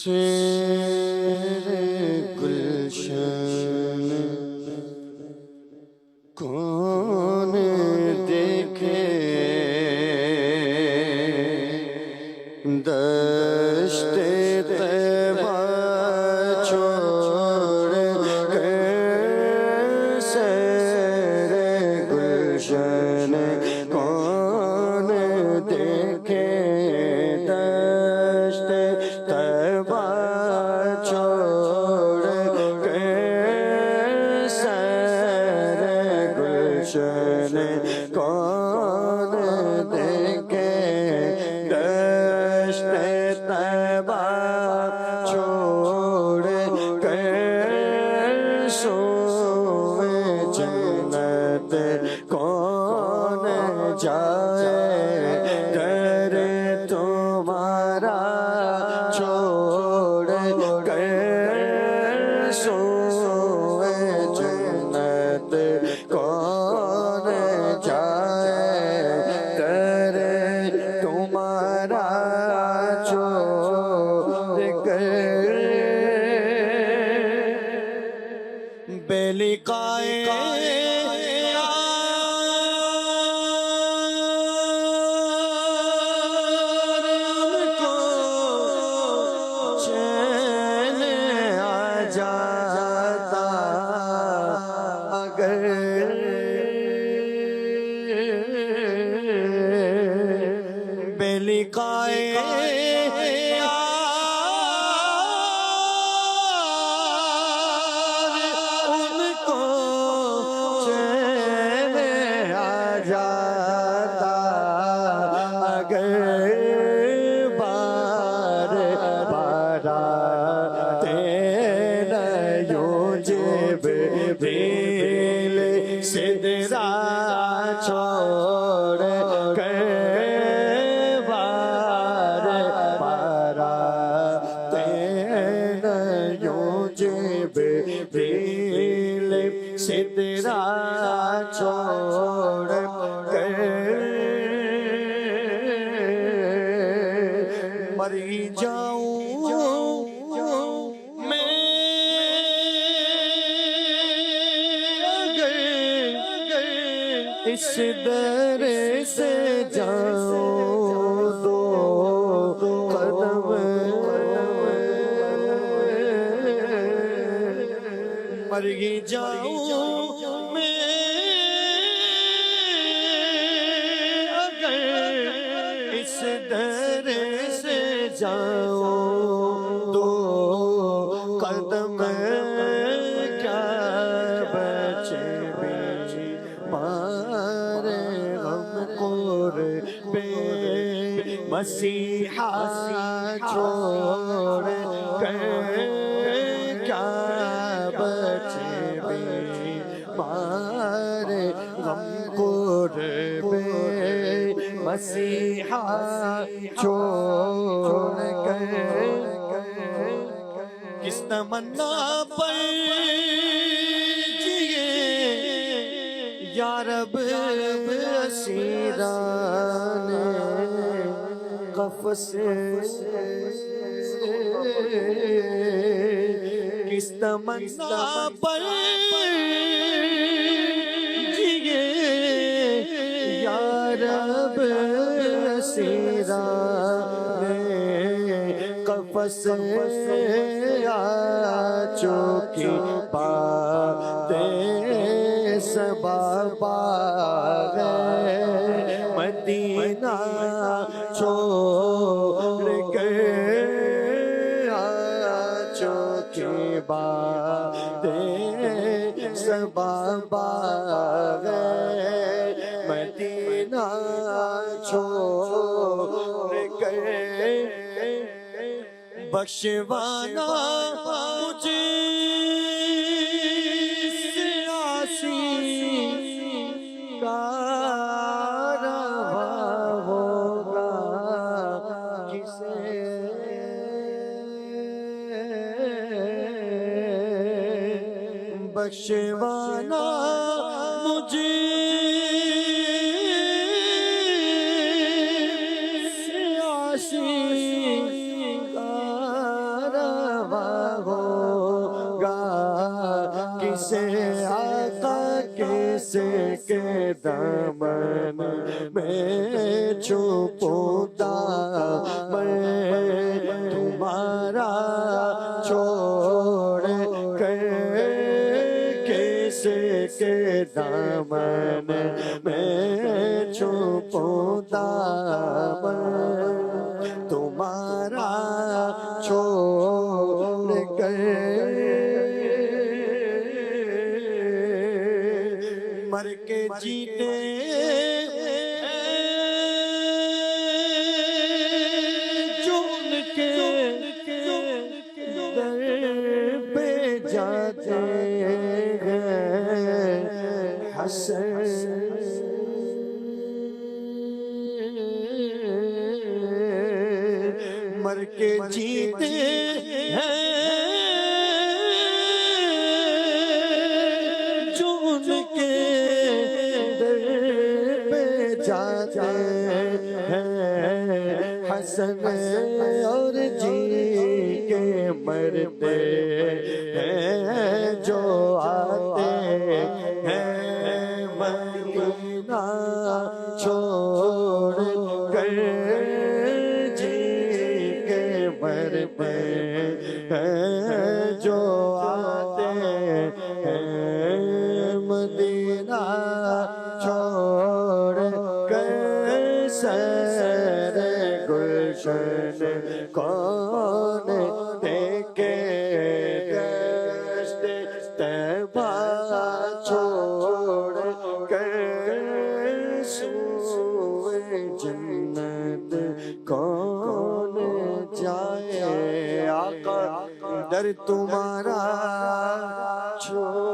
سیر گلشن کون دیکھے دشت طیبہ چھوڑ کر سیر گلشن کون دیکھے دشت طیبہ چھوڑ کر سیر گلشن کون دیکھے دشت طیبہ چھوڑ کر سوئے جنت کون جائے در تمہارا چھوڑ کر سوئے جنت کون جائے در تمہارا چھوڑ کر بے لقائے بے لقائے ان کو چین آ جاتا اگر بار باراتیں نہ یوں جبریل سدرا چھوڑ کر جبریل سدرا چھوڑ کر مر جاؤں میں اگر اس در سے جاؤں دو قدم مر جاؤں میں اگر اس در سے جاؤں دو قدم کیا بچے بیمار غم قربے مسیحا چھوڑ کر کیا بچے بیمار غم قربے مسیحا چھوڑ کر کس تمنا پر جیے یا رب اسیران قفس کس تمنا پر جیے یا رب اسیران قفس چوکی باتیں سبب مدینہ چھوڑ کر چوکی باتیں سبب مدینہ چھوڑ کر بخشوانا مجھے سیاسی کا روا ہوگا کسے بخشوانا مجھے سیاسی کا دامن میں چھپوں میں تمہارا چھوڑ کر کیسے کے دامن میں چھپوں تمہارا چھوڑ کر مر کے جیتے چون کے در پہ جاتے ہیں حسن مر کے جیتے ہیں چون کے در پہ جاتے ہیں حسن اور جی کے مرتے ہیں جو آتے ہیں مدینہ چھوڑ کر مرتے ہیں جو آتے ہیں مدینہ چھوڑ کر سر گلشن کون دیکھے دشت طیبہ چھوڑ کر سوئے جنت کون جائے آقا در تمہارا چھوڑ